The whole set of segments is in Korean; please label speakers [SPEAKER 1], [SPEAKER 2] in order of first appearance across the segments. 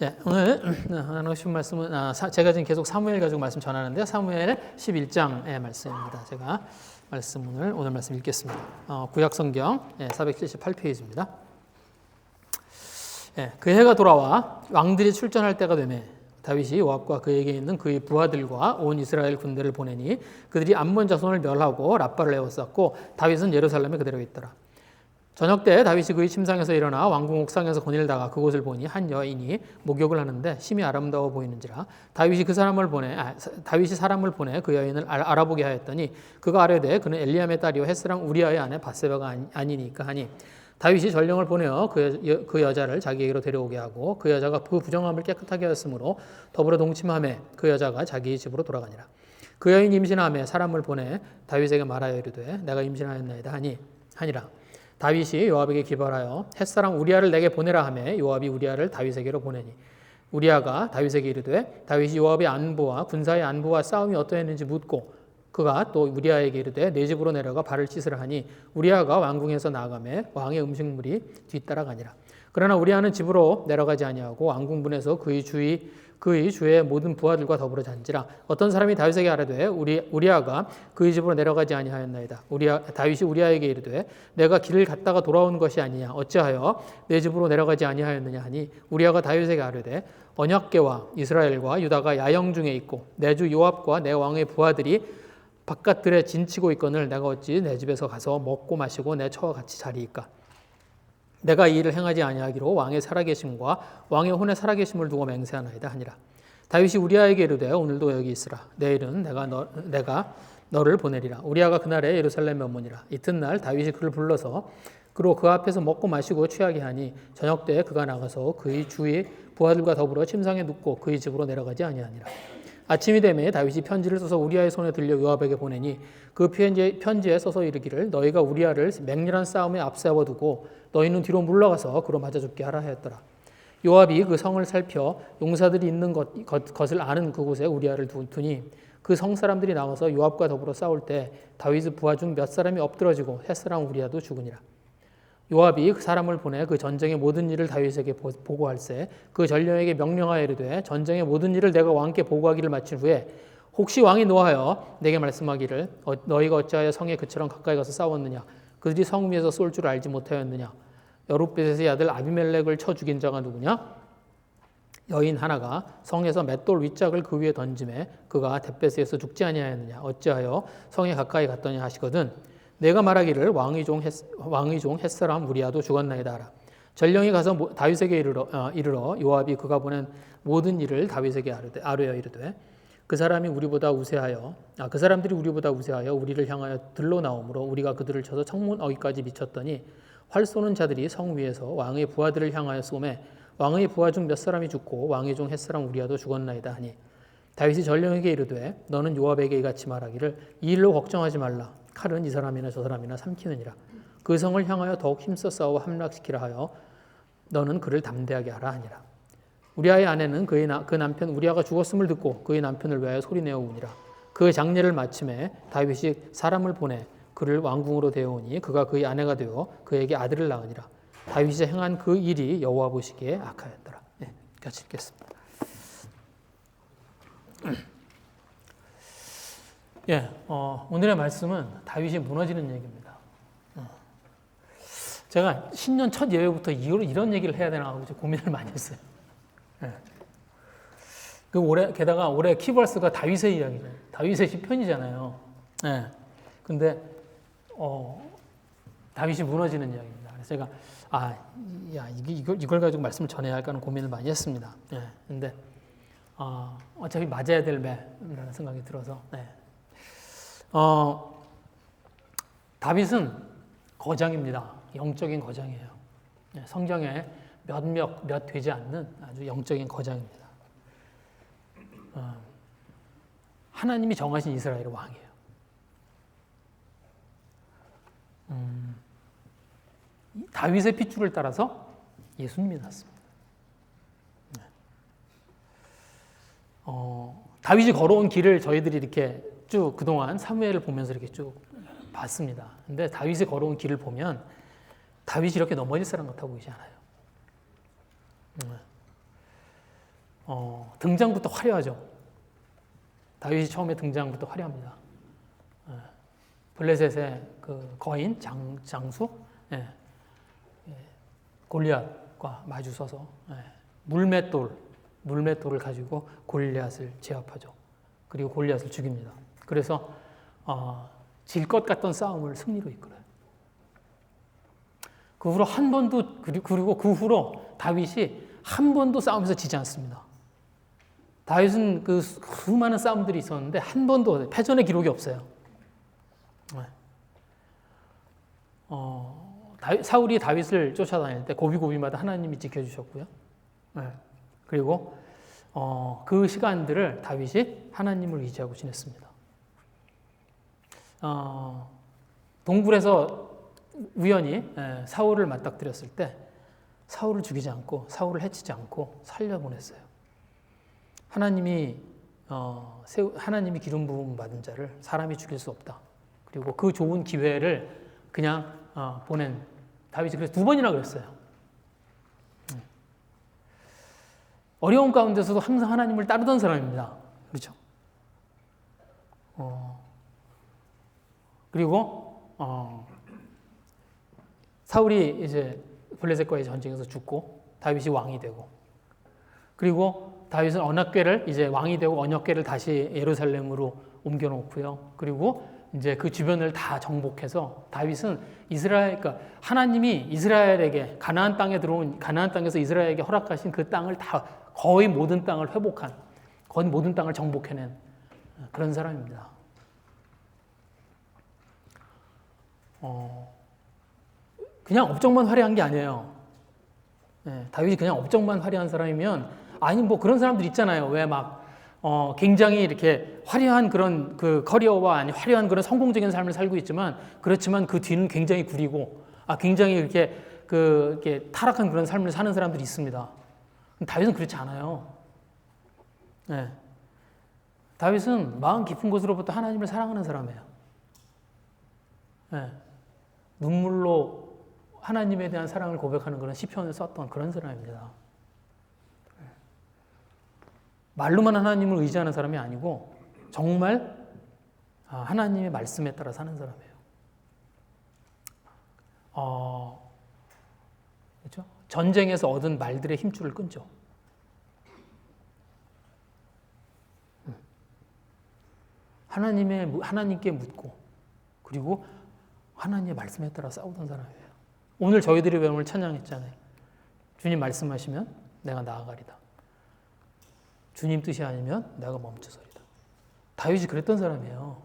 [SPEAKER 1] 네, 오늘 하나님 주신 말씀은 제가 지금 계속 사무엘 가지고 말씀 전하는데요. 사무엘 11장의 말씀입니다. 제가 오늘 말씀 읽겠습니다. 구약 성경 478페이지입니다. 그 해가 돌아와 왕들이 출전할 때가 되매 다윗이 요압과 그에게 있는 그의 부하들과 온 이스라엘 군대를 보내니 그들이 암몬 자손을 멸하고 랍바를 에워쌌고 다윗은 예루살렘에 그대로 있더라. 저녁 때 다윗이 그의 침상에서 일어나 왕궁 옥상에서 거닐다가 그곳을 보니 한 여인이 목욕을 하는데 심히 아름다워 보이는지라 다윗이 사람을 보내 그 여인을 알아보게 하였더니 그가 아뢰되 그는 엘리암의 딸이요 햇사람 우리아의 아내 밧세바가 아니니까 하니 다윗이 전령을 보내어 그 여자를 자기에게로 데려오게 하고 그 여자가 그 부정함을 깨끗하게 하였으므로 더불어 동침하매 그 여자가 자기 집으로 돌아가니라. 그 여인이 임신하매 사람을 보내 다윗에게 말하여 이르되 내가 임신하였나이다 하니라. 다윗이 요압에게 기발하여 햇사람 우리아를 내게 보내라 하매 요압이 우리아를 다윗에게로 보내니 우리아가 다윗에게 이르되 다윗이 요압의 안부와 군사의 안부와 싸움이 어떠했는지 묻고 그가 또 우리아에게 이르되 내 집으로 내려가 발을 씻으라 하니 우리아가 왕궁에서 나가매 왕의 음식물이 뒤따라가니라. 그러나 우리아는 집으로 내려가지 아니하고 왕궁문에서 그의 주의 모든 부하들과 더불어 잔지라. 어떤 사람이 다윗에게 아뢰되 우리아가 그의 집으로 내려가지 아니하였나이다. 다윗이 우리아에게 이르되 내가 길을 갔다가 돌아온 것이 아니냐 어찌하여 내 집으로 내려가지 아니하였느냐 하니 우리아가 다윗에게 아뢰되 언약궤와 이스라엘과 유다가 야영 중에 있고 내 주 요압과 내 왕의 부하들이 바깥들에 진치고 있거늘 내가 어찌 내 집에서 가서 먹고 마시고 내 처와 같이 자리이까. 내가 이 일을 행하지 아니하기로 왕의 살아계심과 왕의 혼의 살아계심을 두고 맹세하나이다 하니라. 다윗이 우리아에게 이르되 오늘도 여기 있으라. 내일은 내가 너를 보내리라. 우리아가 그날에 예루살렘에 머무니라. 이튿날 다윗이 그를 불러서 그로 그 앞에서 먹고 마시고 취하게 하니 저녁 때 그가 나가서 그의 주의 부하들과 더불어 침상에 눕고 그의 집으로 내려가지 아니하니라. 아침이 되매 다윗이 편지를 써서 우리아의 손에 들려 요압에게 보내니 그 편지에 써서 이르기를 너희가 우리아를 맹렬한 싸움에 앞세워두고 너희는 뒤로 물러가서 그로 맞아 죽게 하라 하였더라. 요압이 그 성을 살펴 용사들이 있는 것을 아는 그곳에 우리아를 두니 그 성 사람들이 나와서 요압과 더불어 싸울 때 다윗의 부하 중 몇 사람이 엎드러지고 햇사람 우리아도 죽으니라. 요압이 그 사람을 보내 그 전쟁의 모든 일을 다윗에게 보고할세 그 전령에게 명령하여 이르되 전쟁의 모든 일을 내가 왕께 보고하기를 마친 후에 혹시 왕이 노하여 내게 말씀하기를 너희가 어찌하여 성에 그처럼 가까이 가서 싸웠느냐 그들이 성 위에서 쏠 줄 알지 못하였느냐 여룻베셋의 아들 아비멜렉을 쳐 죽인 자가 누구냐 여인 하나가 성에서 맷돌 윗짝을 그 위에 던짐에 그가 벳베스에서 죽지 아니하였느냐 어찌하여 성에 가까이 갔더냐 하시거든 내가 말하기를 왕의 종 햇사람 우리아도 죽었나이다 하라. 전령이 가서 다윗에게 이르러 요압이 그가 보낸 모든 일을 다윗에게 아뢰어 이르되 그 사람들이 우리보다 우세하여 우리를 향하여 들러 나오므로 우리가 그들을 쳐서 청문 어귀까지 미쳤더니 활 쏘는 자들이 성 위에서 왕의 부하들을 향하여 쏘매 왕의 부하 중 몇 사람이 죽고 왕의 종 햇사람 우리아도 죽었나이다 하니 다윗이 전령에게 이르되 너는 요압에게 이같이 말하기를 이 일로 걱정하지 말라. 칼은 이 사람이나 저 사람이나 삼키느니라. 그 성을 향하여 더욱 힘써 싸워 함락시키라 하여 너는 그를 담대하게 하라 하니라. 우리아의 아내는 그 남편 우리아가 죽었음을 듣고 그의 남편을 위하여 소리내어 우니라. 그 장례를 마침에 다윗이 사람을 보내 그를 왕궁으로 데려오니 그가 그의 아내가 되어 그에게 아들을 낳으니라. 다윗이 행한 그 일이 여호와 보시기에 악하였더라. 같이 읽겠습니다. 오늘의 말씀은 다윗이 무너지는 얘기입니다. 제가 신년 첫 예배부터 이런 얘기를 해야 되나 하고 고민을 많이 했어요. 게다가 올해 키버스가 다윗의 이야기죠. 다윗의 시편이잖아요. 근데 다윗이 무너지는 이야기입니다. 그래서 제가 이걸 가지고 말씀을 전해야 할까 하는 고민을 많이 했습니다. 근데 어차피 맞아야 될 매라는 생각이 들어서. 다윗은 거장입니다. 영적인 거장이에요. 성경에 몇 되지 않는 아주 영적인 거장입니다. 하나님이 정하신 이스라엘의 왕이에요. 다윗의 핏줄을 따라서 예수님이 났습니다. 다윗이 걸어온 길을 저희들이 이렇게 쭉 그동안 사무엘을 보면서 이렇게 쭉 봤습니다. 근데 다윗이 걸어온 길을 보면 다윗이 이렇게 넘어질 사람 같아 보이지 않아요. 등장부터 화려하죠. 다윗이 처음에 등장부터 화려합니다. 블레셋의 그 거인 장수 골리앗과 마주서서 물맷돌을 가지고 골리앗을 제압하죠. 그리고 골리앗을 죽입니다. 그래서 질 것 같던 싸움을 승리로 이끌어요. 그 후로 한 번도 그리고 그 후로 다윗이 한 번도 싸움에서 지지 않습니다. 다윗은 그 수많은 싸움들이 있었는데 한 번도 패전의 기록이 없어요. 사울이 다윗을 쫓아다닐 때 고비고비마다 하나님이 지켜주셨고요. 그리고 그 시간들을 다윗이 하나님을 의지하고 지냈습니다. 동굴에서 우연히 사울을 맞닥뜨렸을 때 사울을 죽이지 않고 사울을 해치지 않고 살려보냈어요. 하나님이 기름 부음 받은 자를 사람이 죽일 수 없다. 그리고 그 좋은 기회를 그냥 보낸 다윗이 그래서 2번이나 그랬어요. 어려운 가운데서도 항상 하나님을 따르던 사람입니다. 그렇죠? 그리고 사울이 이제 블레셋과의 전쟁에서 죽고 다윗이 왕이 되고, 그리고 다윗은 언약궤를 이제 왕이 되고 언약궤를 다시 예루살렘으로 옮겨놓고요. 그리고 이제 그 주변을 다 정복해서 다윗은 그러니까 하나님이 이스라엘에게 가나안 땅에서 이스라엘에게 허락하신 그 땅을 다 거의 모든 땅을 회복한, 거의 모든 땅을 정복해낸 그런 사람입니다. 그냥 업적만 화려한 게 아니에요. 다윗이 그냥 업적만 화려한 사람이면, 아니 뭐 그런 사람들 있잖아요. 왜 막 굉장히 이렇게 화려한 그런 그 커리어와 아니 화려한 그런 성공적인 삶을 살고 있지만, 그렇지만 그 뒤는 굉장히 구리고 굉장히 이렇게 타락한 그런 삶을 사는 사람들이 있습니다. 다윗은 그렇지 않아요. 다윗은 마음 깊은 곳으로부터 하나님을 사랑하는 사람이에요. 눈물로 하나님에 대한 사랑을 고백하는 그런 시편을 썼던 그런 사람입니다. 말로만 하나님을 의지하는 사람이 아니고 정말 하나님의 말씀에 따라 사는 사람이에요. 그렇죠? 전쟁에서 얻은 말들의 힘줄을 끊죠. 하나님께 묻고, 그리고 하나님의 말씀에 따라 싸우던 사람이에요. 오늘 저희들이 오늘 찬양했잖아요. 주님 말씀하시면 내가 나아가리다. 주님 뜻이 아니면 내가 멈추서리다. 다윗이 그랬던 사람이에요.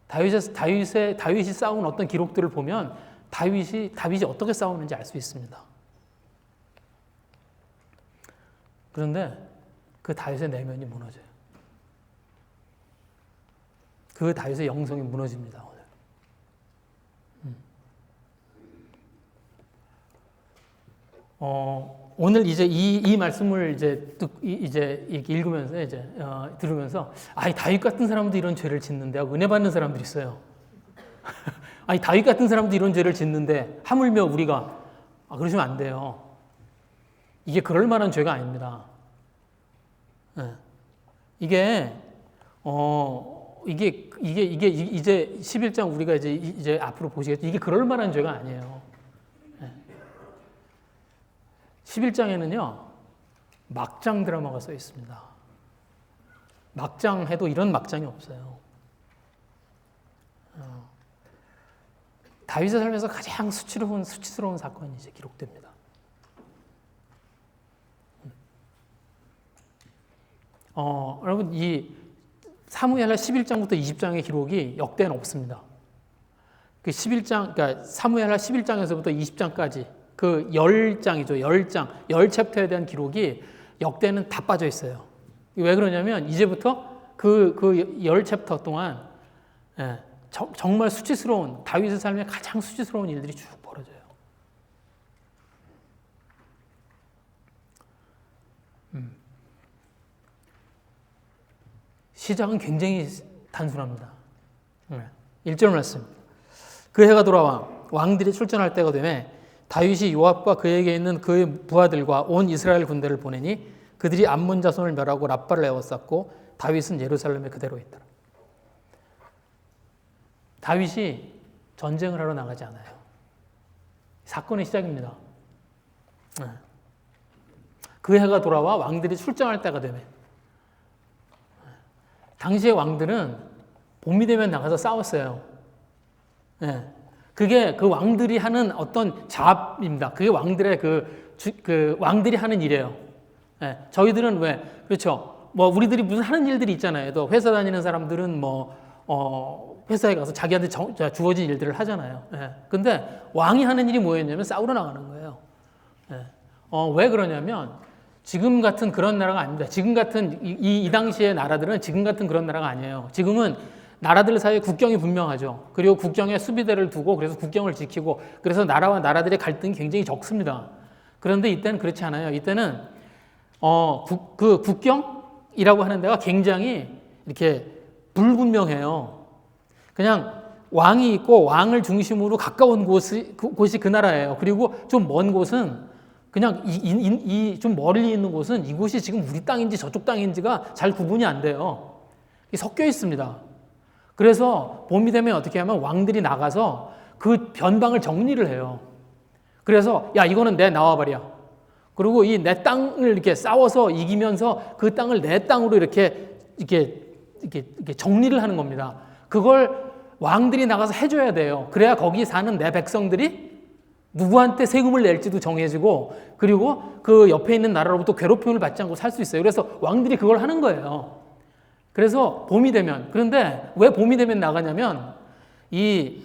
[SPEAKER 1] 다윗이 싸운 어떤 기록들을 보면 다윗이 어떻게 싸우는지 알 수 있습니다. 그런데 그 다윗의 내면이 무너져요. 그 다윗의 영성이 무너집니다. 오늘 이제 이 말씀을 이제 읽으면서 들으면서 다윗 같은 사람도 이런 죄를 짓는데 하고 은혜 받는 사람들이 있어요. 다윗 같은 사람도 이런 죄를 짓는데 하물며 우리가 그러시면 안 돼요. 이게 그럴 만한 죄가 아닙니다. 이게 이제 11장 우리가 이제 앞으로 보시겠죠. 이게 그럴 만한 죄가 아니에요. 11장에는요, 막장 드라마가 써 있습니다. 막장 해도 이런 막장이 없어요. 다윗의 삶에서 가장 수치스러운 사건이 이제 기록됩니다. 여러분, 이 사무엘하 11장부터 20장의 기록이 역대는 없습니다. 그 11장, 그러니까 사무엘하 11장에서부터 20장까지 그 10장이죠. 10챕터에 대한 기록이 역대는 다 빠져 있어요. 왜 그러냐면 이제부터 그 10챕터 동안 정말 수치스러운, 다윗의 삶에 가장 수치스러운 일들이 쭉 벌어져요. 시작은 굉장히 단순합니다. 1절 말씀. 그 해가 돌아와 왕들이 출전할 때가 되매 다윗이 요압과 그에게 있는 그의 부하들과 온 이스라엘 군대를 보내니 그들이 암몬 자손을 멸하고 랍바를 에워쌌고 다윗은 예루살렘에 그대로 있더라. 다윗이 전쟁을 하러 나가지 않아요. 사건의 시작입니다. 그 해가 돌아와 왕들이 출정할 때가 되면, 당시의 왕들은 봄이 되면 나가서 싸웠어요. 그게 그 왕들이 하는 어떤 잡입니다. 그게 왕들의 왕들이 하는 일이에요. 저희들은 왜, 그렇죠. 뭐, 우리들이 무슨 하는 일들이 있잖아요. 또 회사 다니는 사람들은 회사에 가서 자기한테 주어진 일들을 하잖아요. 근데 왕이 하는 일이 뭐였냐면 싸우러 나가는 거예요. 왜 그러냐면 지금 같은 그런 나라가 아닙니다. 지금 같은 이 당시의 나라들은 지금 같은 그런 나라가 아니에요. 지금은 나라들 사이에 국경이 분명하죠. 그리고 국경에 수비대를 두고 그래서 국경을 지키고 그래서 나라와 나라들의 갈등이 굉장히 적습니다. 그런데 이때는 그렇지 않아요. 이때는 그 국경이라고 하는 데가 굉장히 이렇게 불분명해요. 그냥 왕이 있고 왕을 중심으로 가까운 곳이 그 나라예요. 그리고 좀 먼 곳은 그냥 좀 멀리 있는 곳은 이곳이 지금 우리 땅인지 저쪽 땅인지가 잘 구분이 안 돼요. 섞여 있습니다. 그래서 봄이 되면 어떻게 하면 왕들이 나가서 그 변방을 정리를 해요. 그래서 야 이거는 내 나와버려. 그리고 이 내 땅을 이렇게 싸워서 이기면서 그 땅을 내 땅으로 이렇게 정리를 하는 겁니다. 그걸 왕들이 나가서 해줘야 돼요. 그래야 거기 사는 내 백성들이 누구한테 세금을 낼지도 정해지고 그리고 그 옆에 있는 나라로부터 괴롭힘을 받지 않고 살 수 있어요. 그래서 왕들이 그걸 하는 거예요. 그래서 봄이 되면, 그런데 왜 봄이 되면 나가냐면 이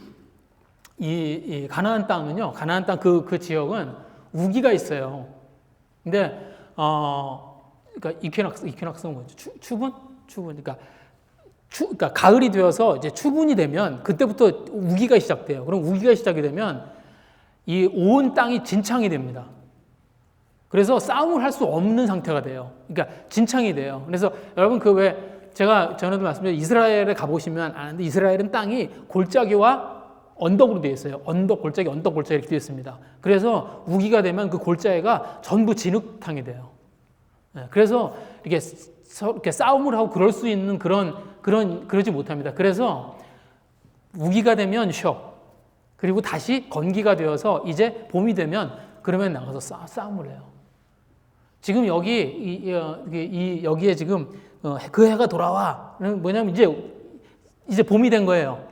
[SPEAKER 1] 가나안 땅은요, 가나안 땅 그 지역은 우기가 있어요. 근데 그러니까 이퀴낙스는 뭐죠? 추분? 그러니까 가을이 되어서 이제 추분이 되면 그때부터 우기가 시작돼요. 그럼 우기가 시작이 되면 이 온 땅이 진창이 됩니다. 그래서 싸움을 할 수 없는 상태가 돼요. 그러니까 진창이 돼요. 그래서 여러분 제가 전에도 말씀드린 이스라엘에 가보시면 아는데 이스라엘은 땅이 골짜기와 언덕으로 되어 있어요. 언덕 골짜기 이렇게 되어 있습니다. 그래서 우기가 되면 그 골짜기가 전부 진흙탕이 돼요. 그래서 이렇게 싸움을 하고 그럴 수 있는 그러지 못합니다. 그래서 우기가 되면 쉬어. 그리고 다시 건기가 되어서 이제 봄이 되면 그러면 나가서 싸움을 해요. 지금 여기에 지금 그 해가 돌아와. 뭐냐면 이제 봄이 된 거예요.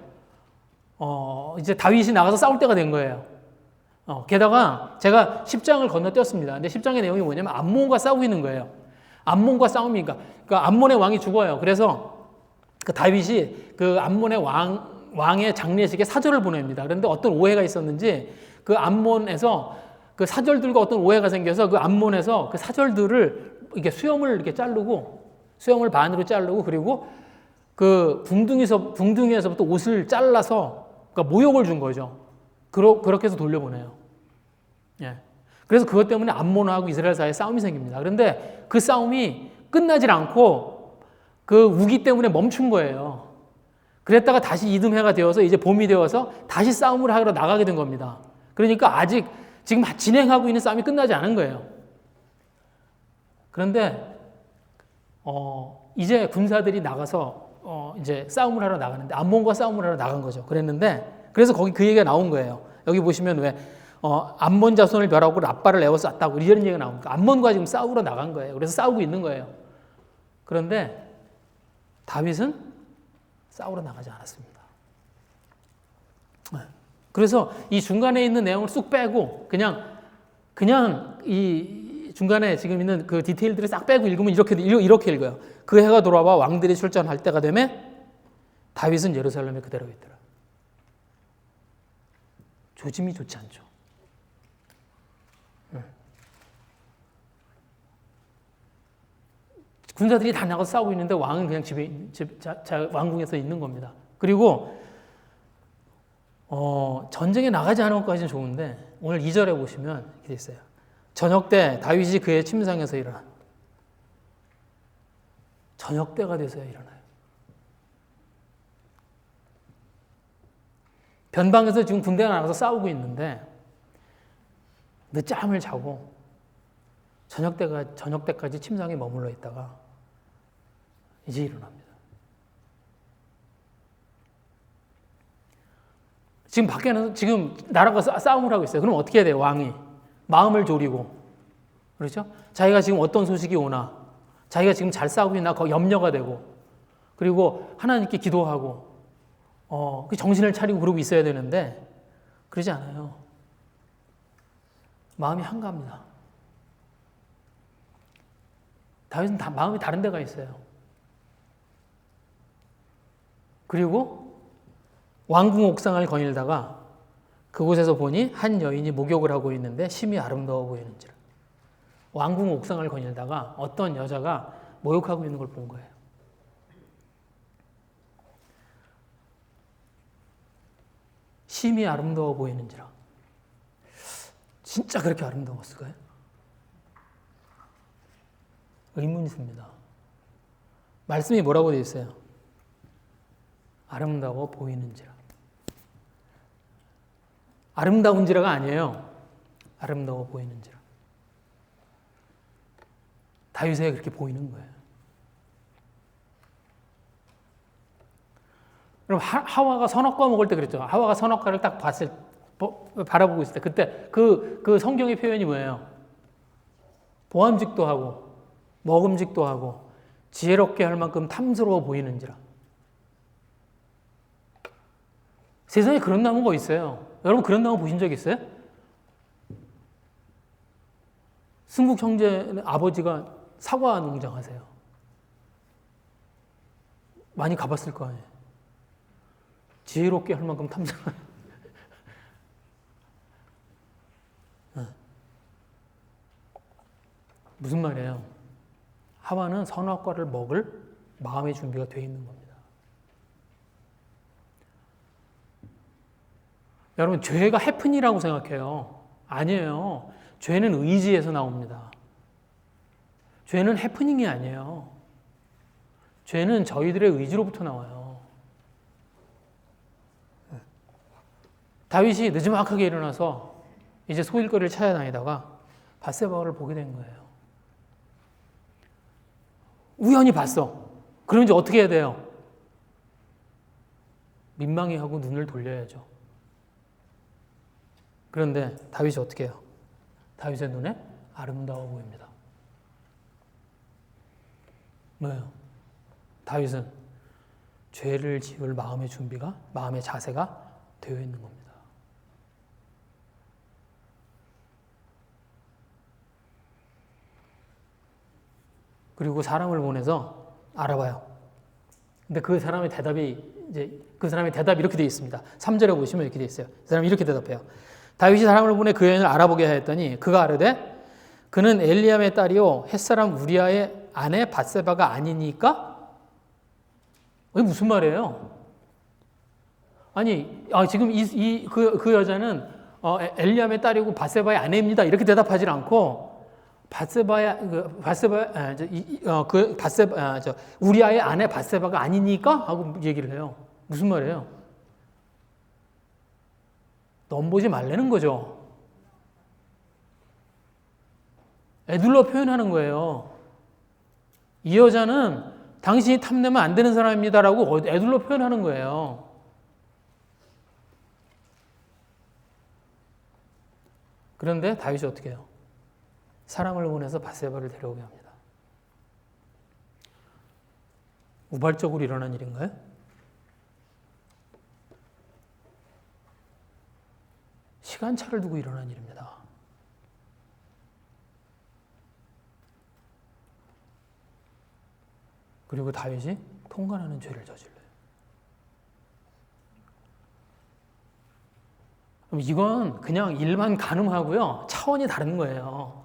[SPEAKER 1] 이제 다윗이 나가서 싸울 때가 된 거예요. 게다가 제가 10장을 건너뛰었습니다. 근데 10장의 내용이 뭐냐면 암몬과 싸우고 있는 거예요. 암몬과 싸움이니까 그러니까 암몬의 왕이 죽어요. 그래서 그 다윗이 그 암몬의 왕의 장례식에 사절을 보냅니다. 그런데 어떤 오해가 있었는지 그 암몬에서 그 사절들과 어떤 오해가 생겨서 그 암몬에서 그 사절들을 이렇게 수염을 이렇게 자르고 수염을 반으로 자르고 그리고 그 궁둥이에서부터 옷을 잘라서 그러니까 모욕을 준 거죠. 그렇게 해서 돌려보내요. 예. 그래서 그것 때문에 암몬하고 이스라엘 사이에 싸움이 생깁니다. 그런데 그 싸움이 끝나질 않고 그 우기 때문에 멈춘 거예요. 그랬다가 다시 이듬해가 되어서 이제 봄이 되어서 다시 싸움을 하러 나가게 된 겁니다. 그러니까 아직 지금 진행하고 있는 싸움이 끝나지 않은 거예요. 그런데 이제 군사들이 나가서 이제 싸움을 하러 나가는데 암몬과 싸움을 하러 나간 거죠. 그래서 거기 그 얘기가 나온 거예요. 여기 보시면 왜 암몬 자손을 멸하고 랍바를 에워쌌다고 이런 얘기가 나옵니다. 암몬과 지금 싸우러 나간 거예요. 그래서 싸우고 있는 거예요. 그런데 다윗은 싸우러 나가지 않았습니다. 그래서 이 중간에 있는 내용을 쑥 빼고 그냥 이 중간에 지금 있는 그 디테일들을 싹 빼고 읽으면 이렇게 읽어요. 그 해가 돌아와 왕들이 출전할 때가 되면 다윗은 예루살렘에 그대로 있더라. 조짐이 좋지 않죠. 군사들이 다 나가서 싸우고 있는데 왕은 그냥 왕궁에서 있는 겁니다. 그리고 전쟁에 나가지 않은 것까지는 좋은데 오늘 2절에 보시면 이렇게 있어요. 저녁 때 다윗이 그의 침상에서 일어나. 저녁 때가 돼서야 일어나요. 변방에서 지금 군대가 나가서 싸우고 있는데 늦잠을 자고 저녁 때까지 침상에 머물러 있다가 이제 일어납니다. 지금 밖에는 지금 나라가 싸움을 하고 있어요. 그럼 어떻게 해야 돼요? 왕이 마음을 졸이고, 그렇죠? 자기가 지금 어떤 소식이 오나, 자기가 지금 잘 싸우고 있나 염려가 되고, 그리고 하나님께 기도하고 정신을 차리고 그러고 있어야 되는데 그러지 않아요. 마음이 한가합니다. 다윗은 마음이 다른 데가 있어요. 그리고 왕궁 옥상을 거닐다가 그곳에서 보니 한 여인이 목욕을 하고 있는데 심히 아름다워 보이는지라. 왕궁 옥상을 거닐다가 어떤 여자가 목욕하고 있는 걸 본 거예요. 심히 아름다워 보이는지라. 진짜 그렇게 아름다웠을까요? 의문이 듭니다. 말씀이 뭐라고 되어 있어요? 아름다워 보이는지라. 아름다운지라가 아니에요. 아름다워 보이는지라. 다윗에게 그렇게 보이는 거예요. 그럼 하와가 선악과 먹을 때 그랬죠. 하와가 선악과를 딱 바라보고 있을 때 그때 그 성경의 표현이 뭐예요? 보암직도 하고 먹음직도 하고 지혜롭게 할 만큼 탐스러워 보이는지라. 세상에 그런 나무가 있어요. 여러분 그런 나무 보신 적 있어요? 승국 형제 아버지가 사과 농장 하세요. 많이 가봤을 거 아니에요. 지혜롭게 할 만큼 탐스러워. 무슨 말이에요? 하와는 선악과를 먹을 마음의 준비가 되어 있는 겁니다. 여러분 죄가 해프닝이라고 생각해요. 아니에요. 죄는 의지에서 나옵니다. 죄는 해프닝이 아니에요. 죄는 저희들의 의지로부터 나와요. 다윗이 늦지막하게 일어나서 이제 소일거리를 찾아다니다가 밧세바를 보게 된 거예요. 우연히 봤어. 그럼 이제 어떻게 해야 돼요? 민망해하고 눈을 돌려야죠. 그런데 다윗이 어떻게 해요? 다윗의 눈에 아름다워 보입니다. 뭐예요? 다윗은 죄를 지을 마음의 준비가, 마음의 자세가 되어 있는 겁니다. 그리고 사람을 보내서 알아봐요. 근데 그 사람의 대답이 이렇게 되어 있습니다. 3절에 보시면 이렇게 되어 있어요. 그 사람이 이렇게 대답해요. 다윗이 사람을 보내 그 여인을 알아보게 하였더니 그가 아뢰되 그는 엘리암의 딸이요 햇사람 우리아의 아내 밧세바가 아니니까? 이게 무슨 말이에요? 아니 지금 그 여자는 엘리암의 딸이고 밧세바의 아내입니다. 이렇게 대답하지 않고 우리아의 아내 밧세바가 아니니까 하고 얘기를 해요. 무슨 말이에요? 넘보지 말라는 거죠. 애둘러 표현하는 거예요. 이 여자는 당신이 탐내면 안 되는 사람입니다라고 애둘러 표현하는 거예요. 그런데 다윗이 어떻게 해요? 사람을 보내서 밧세바를 데려오게 합니다. 우발적으로 일어난 일인가요? 시간차를 두고 일어난 일입니다. 그리고 다윗이 통관하는 죄를 저질러요. 그럼 이건 그냥 일반 간음하고요 차원이 다른 거예요.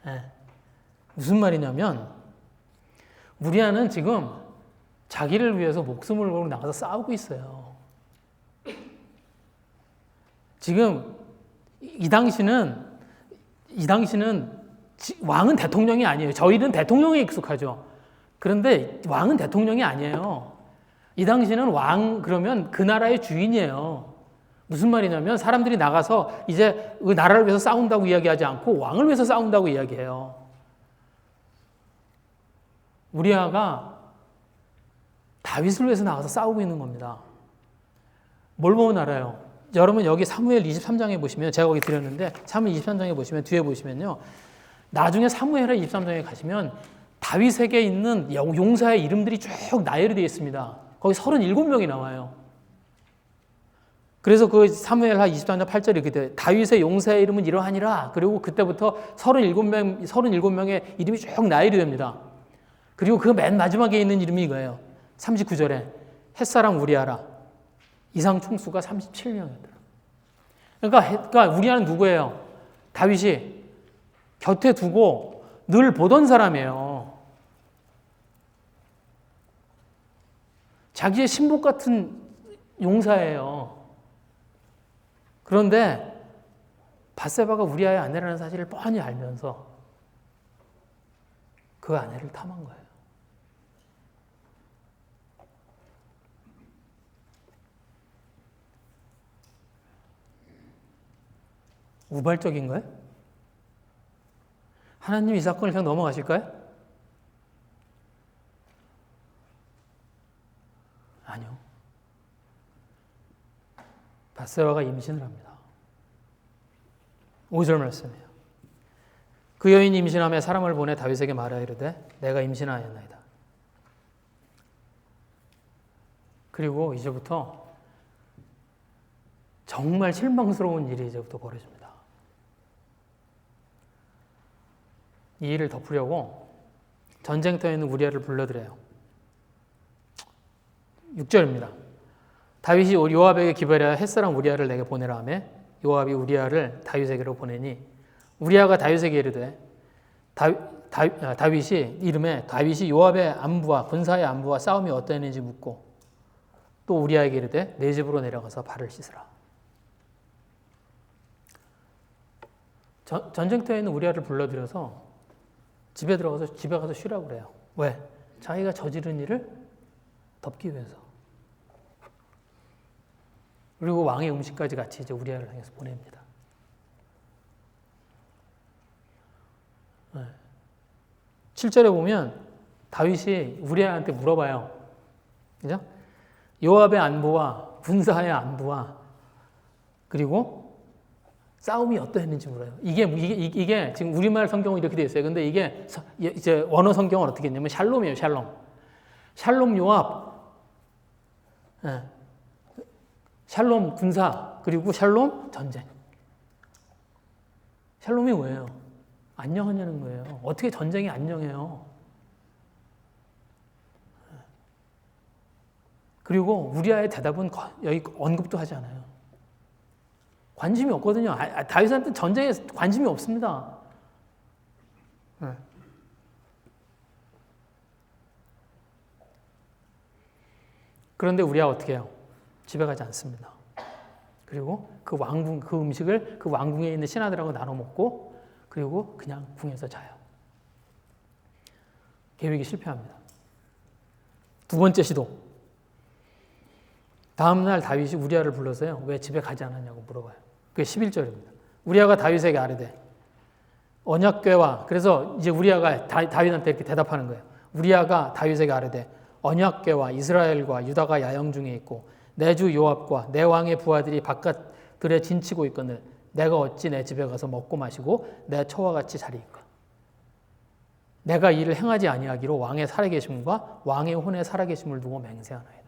[SPEAKER 1] 네. 무슨 말이냐면 우리아는 지금 자기를 위해서 목숨을 걸고 나가서 싸우고 있어요. 지금 이 당시는 왕은 대통령이 아니에요. 저희는 대통령에 익숙하죠. 그런데 왕은 대통령이 아니에요. 이 당시는 왕 그러면 그 나라의 주인이에요. 무슨 말이냐면 사람들이 나가서 이제 그 나라를 위해서 싸운다고 이야기하지 않고 왕을 위해서 싸운다고 이야기해요. 우리아가 다윗을 위해서 나가서 싸우고 있는 겁니다. 뭘 보면 알아요? 여러분 여기 사무엘 23장에 보시면 제가 거기 드렸는데 사무엘 23장에 보시면 뒤에 보시면요. 나중에 사무엘하 23장에 가시면 다윗에게 있는 용사의 이름들이 쭉 나열이 되어 있습니다. 거기 37명이 나와요. 그래서 그 사무엘하 23장 8절에 이렇게 돼요. 다윗의 용사의 이름은 이러하니라. 그리고 그때부터 37명의 이름이 쭉 나열이 됩니다. 그리고 그 맨 마지막에 있는 이름이 이거예요. 39절에 햇사람 우리아라. 이상 총수가 37명이었더라. 그러니까 우리아는 누구예요? 다윗이 곁에 두고 늘 보던 사람이에요. 자기의 신복 같은 용사예요. 그런데 밧세바가 우리아의 아내라는 사실을 뻔히 알면서 그 아내를 탐한 거예요. 우발적인가요? 하나님 이 사건을 그냥 넘어가실까요? 아니요. 밧세바가 임신을 합니다. 5절 말씀이에요. 그 여인이 임신하며 사람을 보내 다윗에게 말하여 이르되 내가 임신하였나이다. 그리고 이제부터 정말 실망스러운 일이 이제부터 벌어집니다. 이 일을 덮으려고 전쟁터에 있는 우리아를 불러들여요. 6절입니다. 다윗이 요압에게 기별하여 햇사람 우리아를 내게 보내라 하며 요압이 우리아를 다윗에게로 보내니 우리아가 다윗에게 이르되 다윗이 요압의 안부와 군사의 안부와 싸움이 어떠했는지 묻고 또 우리아에게 이르되 내 집으로 내려가서 발을 씻으라. 전쟁터에 있는 우리아를 불러들여서 집에 가서 쉬라고 그래요. 왜? 자기가 저지른 일을 덮기 위해서. 그리고 왕의 음식까지 같이 이제 우리아를 향해서 보냅니다. 네. 7절에 보면 다윗이 우리아한테 물어봐요. 그죠? 요압의 안부와 군사의 안부와 그리고 싸움이 어떠했는지 물어요. 이게 지금 우리말 성경은 이렇게 되어 있어요. 근데 이게 이제 원어 성경은 어떻게 했냐면 샬롬이에요. 샬롬. 샬롬 요압. 네. 샬롬 군사 그리고 샬롬 전쟁. 샬롬이 뭐예요? 안녕하냐는 거예요. 어떻게 전쟁이 안녕해요? 그리고 우리아의 대답은 여기 언급도 하지 않아요. 관심이 없거든요. 다윗한테는 전쟁에 관심이 없습니다. 그런데 우리아가 어떻게 해요? 집에 가지 않습니다. 그리고 그 음식을 그 왕궁에 있는 신하들하고 나눠 먹고 그리고 그냥 궁에서 자요. 계획이 실패합니다. 두 번째 시도. 다음날 다윗이 우리아를 불러서요. 왜 집에 가지 않았냐고 물어봐요. 그게 11절입니다. 우리아가 다윗에게 아뢰되 언약궤와 그래서 이제 우리아가 다윗한테 이렇게 대답하는 거예요. 우리아가 다윗에게 아뢰되 언약궤와 이스라엘과 유다가 야영 중에 있고 내 주 요압과 내 왕의 부하들이 바깥들에 진치고 있거늘 내가 어찌 내 집에 가서 먹고 마시고 내 처와 같이 자리이까. 내가 이를 행하지 아니하기로 왕의 살아계심과 왕의 혼의 살아계심을 두고 맹세하나이다.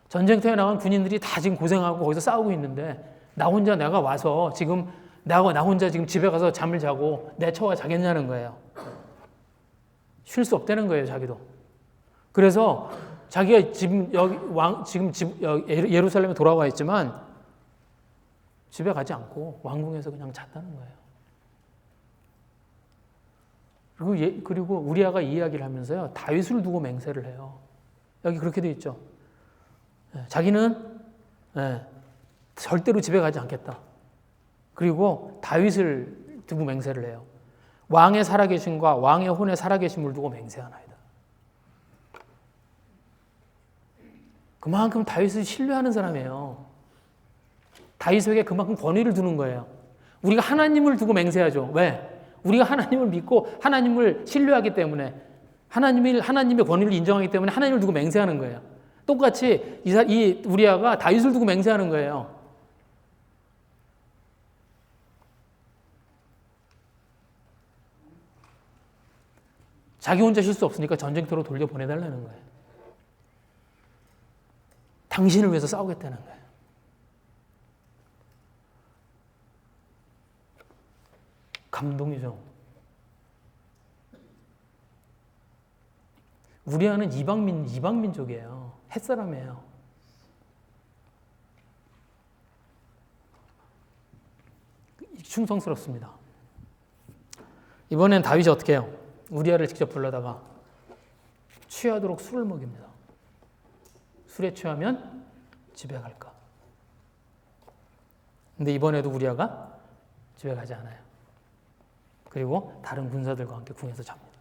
[SPEAKER 1] 전쟁터에 나간 군인들이 다 지금 고생하고 거기서 싸우고 있는데 내가 와서 지금 나 혼자 지금 집에 가서 잠을 자고 내 처가 자겠냐는 거예요. 쉴 수 없다는 거예요, 자기도. 그래서 자기가 지금 예루살렘에 돌아와 있지만 집에 가지 않고 왕궁에서 그냥 잤다는 거예요. 그리고 우리아가 이 이야기를 하면서요, 다윗을 두고 맹세를 해요. 여기 그렇게 돼 있죠. 자기는 절대로 집에 가지 않겠다. 그리고 다윗을 두고 맹세를 해요. 왕의 살아계심과 왕의 혼의 살아계심을 두고 맹세하나이다. 그만큼 다윗을 신뢰하는 사람이에요. 다윗에게 그만큼 권위를 두는 거예요. 우리가 하나님을 두고 맹세하죠. 왜? 우리가 하나님을 믿고 하나님을 신뢰하기 때문에 하나님의 권위를 인정하기 때문에 하나님을 두고 맹세하는 거예요. 똑같이 이 우리아가 다윗을 두고 맹세하는 거예요. 자기 혼자 쉴 수 없으니까 전쟁터로 돌려보내달라는 거예요. 당신을 위해서 싸우겠다는 거예요. 감동이죠. 우리아는 이방민족이에요. 햇사람이에요. 충성스럽습니다. 이번엔 다윗이 어떻게 해요? 우리아를 직접 불러다가 취하도록 술을 먹입니다. 술에 취하면 집에 갈까? 근데 이번에도 우리아가 집에 가지 않아요. 그리고 다른 군사들과 함께 궁에서 잡니다.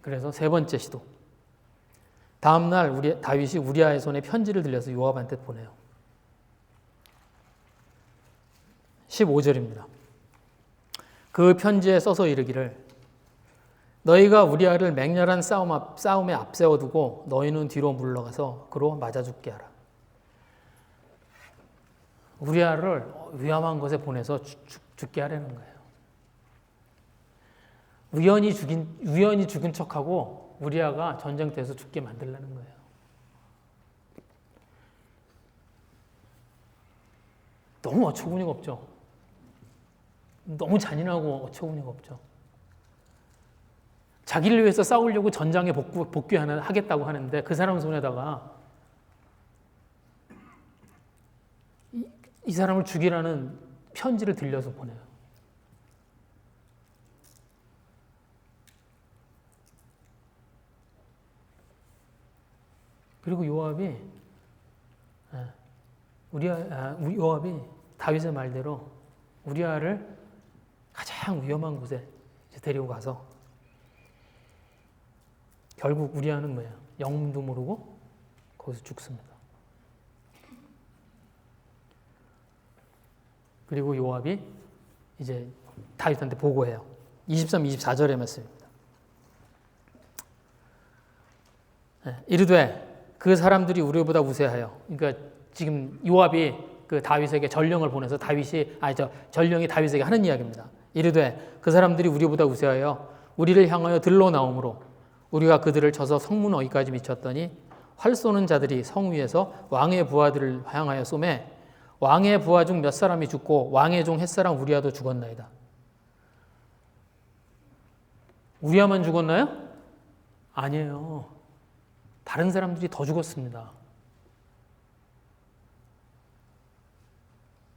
[SPEAKER 1] 그래서 세 번째 시도. 다음 날 다윗이 우리아의 손에 편지를 들려서 요압한테 보내요. 15절입니다. 그 편지에 써서 이르기를 너희가 우리아를 맹렬한 싸움에 앞세워두고 너희는 뒤로 물러가서 그로 맞아 죽게 하라. 우리아를 위험한 곳에 보내서 죽게 하라는 거예요. 우연히 죽은 척하고 우리아가 전쟁터에서 죽게 만들라는 거예요. 너무 어처구니가 없죠. 너무 잔인하고 어처구니가 없죠. 자기를 위해서 싸우려고 전장에 복귀하겠다고 하는데 그 사람 손에다가 이 사람을 죽이라는 편지를 들려서 보내요. 그리고 요압이 다윗의 말대로 우리아를 가장 위험한 곳에 데리고 가서 결국 우리아는 뭐야? 영문도 모르고 거기서 죽습니다. 그리고 요압이 이제 다윗한테 보고해요. 23, 24절의 말씀입니다. 이르되 그 사람들이 우리보다 우세하여, 그러니까 지금 요압이 그 다윗에게 전령을 보내서 전령이 다윗에게 하는 이야기입니다. 이르되 그 사람들이 우리보다 우세하여 우리를 향하여 들러 나오므로 우리가 그들을 쳐서 성문 어귀까지 미쳤더니 활 쏘는 자들이 성 위에서 왕의 부하들을 향하여 쏘매 왕의 부하 중 몇 사람이 죽고 왕의 종 햇사람 우리아도 죽었나이다. 우리아만 죽었나요? 아니에요. 다른 사람들이 더 죽었습니다.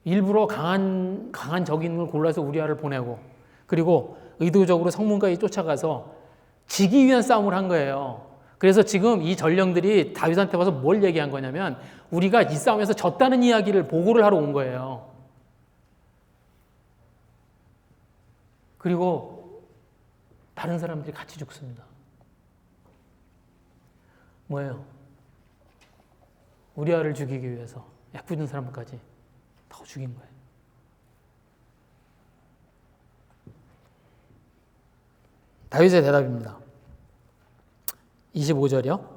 [SPEAKER 1] 일부러 강한 적인을 골라서 우리아를 보내고 그리고 의도적으로 성문까지 쫓아가서 지기 위한 싸움을 한 거예요. 그래서 지금 이 전령들이 다윗한테 와서 뭘 얘기한 거냐면 우리가 이 싸움에서 졌다는 이야기를 보고를 하러 온 거예요. 그리고 다른 사람들이 같이 죽습니다. 뭐예요? 우리아를 죽이기 위해서 애꿎은 사람까지 더 죽인 거예요. 다윗의 대답입니다. 25절이요.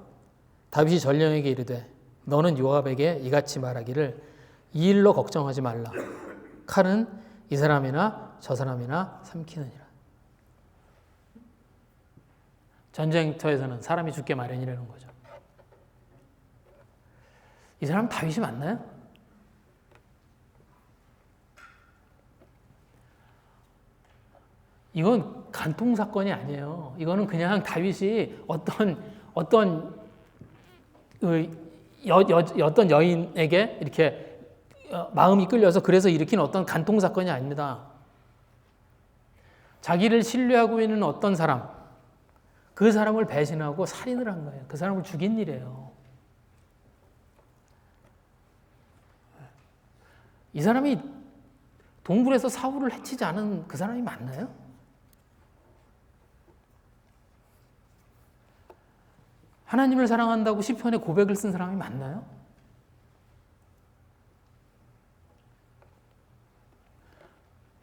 [SPEAKER 1] 다윗이 전령에게 이르되 너는 요압에게 이같이 말하기를 이 일로 걱정하지 말라. 칼은 이 사람이나 저 사람이나 삼키느니라. 전쟁터에서는 사람이 죽게 마련이라는 거죠. 이 사람 다윗이 맞나요? 이건 간통 사건이 아니에요. 이거는 그냥 다윗이 어떤 여인에게 이렇게 마음이 끌려서 그래서 일으킨 어떤 간통 사건이 아닙니다. 자기를 신뢰하고 있는 어떤 사람, 그 사람을 배신하고 살인을 한 거예요. 그 사람을 죽인 일이에요. 이 사람이 동굴에서 사울을 해치지 않은 그 사람이 맞나요? 하나님을 사랑한다고 시편에 고백을 쓴 사람이 맞나요?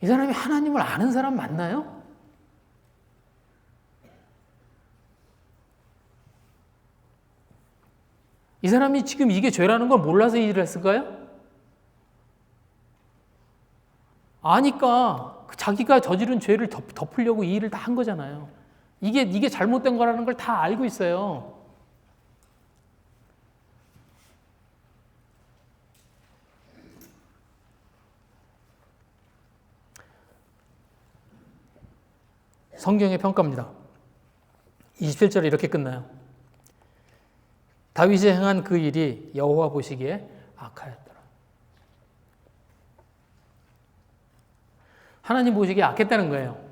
[SPEAKER 1] 이 사람이 하나님을 아는 사람 맞나요? 이 사람이 지금 이게 죄라는 걸 몰라서 이 일을 했을까요? 아니까 자기가 저지른 죄를 덮으려고 이 일을 다 한 거잖아요. 이게 잘못된 거라는 걸 다 알고 있어요. 성경의 평가입니다. 27절에 이렇게 끝나요. 다윗이 행한 그 일이 여호와 보시기에 악하였더라. 하나님 보시기에 악했다는 거예요.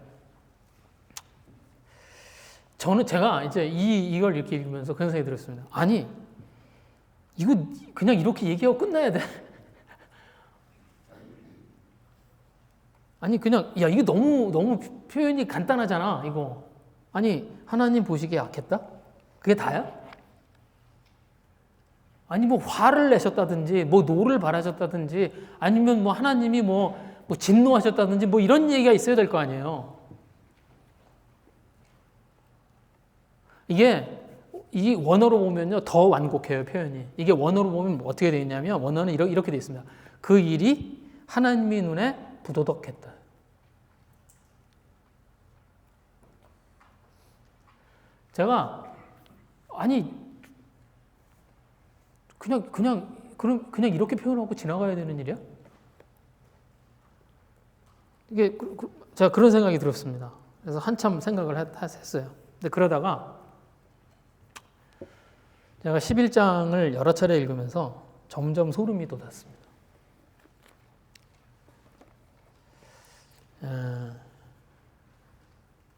[SPEAKER 1] 제가 이제 이걸 이렇게 읽으면서 그런 생각이 들었습니다. 아니, 이거 그냥 이렇게 얘기하고 끝나야 돼. 아니, 그냥, 야, 이거 너무 표현이 간단하잖아, 이거. 아니, 하나님 보시기에 악했다? 그게 다야? 아니, 뭐 화를 내셨다든지, 뭐 노를 바라셨다든지, 아니면 뭐 하나님이 뭐 진노하셨다든지, 뭐 이런 얘기가 있어야 될 거 아니에요. 이 원어로 보면요, 더 완곡해요, 표현이. 이게 원어로 보면 어떻게 되어 있냐면, 원어는 이렇게 되어 있습니다. 그 일이 하나님의 눈에 부도덕했다. 제가, 아니, 그냥 이렇게 표현하고 지나가야 되는 일이야? 이게, 제가 그런 생각이 들었습니다. 그래서 한참 생각을 했어요. 근데 그러다가, 제가 11장을 여러 차례 읽으면서 점점 소름이 돋았습니다.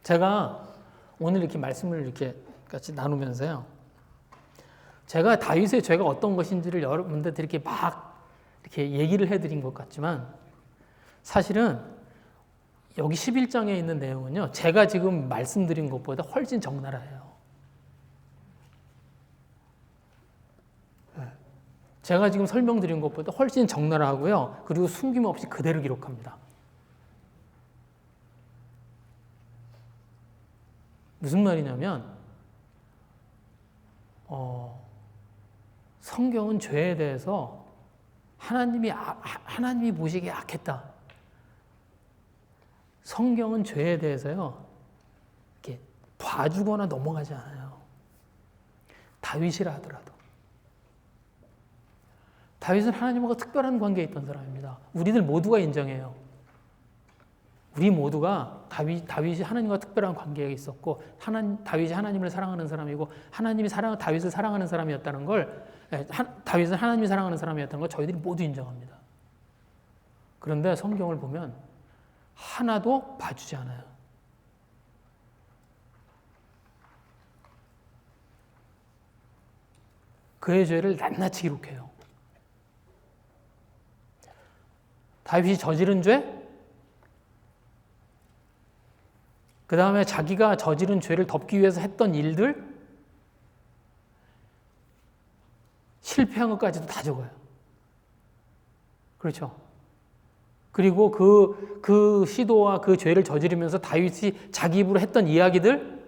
[SPEAKER 1] 제가 오늘 이렇게 말씀을 이렇게 같이 나누면서요, 제가 다윗의 죄가 어떤 것인지를 여러분들한테 이렇게 얘기를 해드린 것 같지만, 사실은 여기 11장에 있는 내용은요, 제가 지금 말씀드린 것보다 훨씬 적나라해요. 제가 지금 설명드린 것보다 훨씬 적나라하고요, 그리고 숨김없이 그대로 기록합니다. 무슨 말이냐면, 성경은 죄에 대해서 하나님이 보시기에 악했다. 성경은 죄에 대해서요, 이렇게 봐주거나 넘어가지 않아요. 다윗이라 하더라도. 다윗은 하나님과 특별한 관계에 있던 사람입니다. 우리들 모두가 인정해요. 우리 모두가 다윗이 하나님과 특별한 관계에 있었고, 다윗이 하나님을 사랑하는 사람이고, 하나님이 다윗을 사랑하는 사람이었다는 걸, 다윗은 하나님이 사랑하는 사람이었다는 걸 저희들이 모두 인정합니다. 그런데 성경을 보면 하나도 봐주지 않아요. 그의 죄를 낱낱이 기록해요. 다윗이 저지른 죄, 그 다음에 자기가 저지른 죄를 덮기 위해서 했던 일들, 실패한 것까지도 다 적어요. 그렇죠? 그리고 그 시도와 그 죄를 저지르면서 다윗이 자기 입으로 했던 이야기들,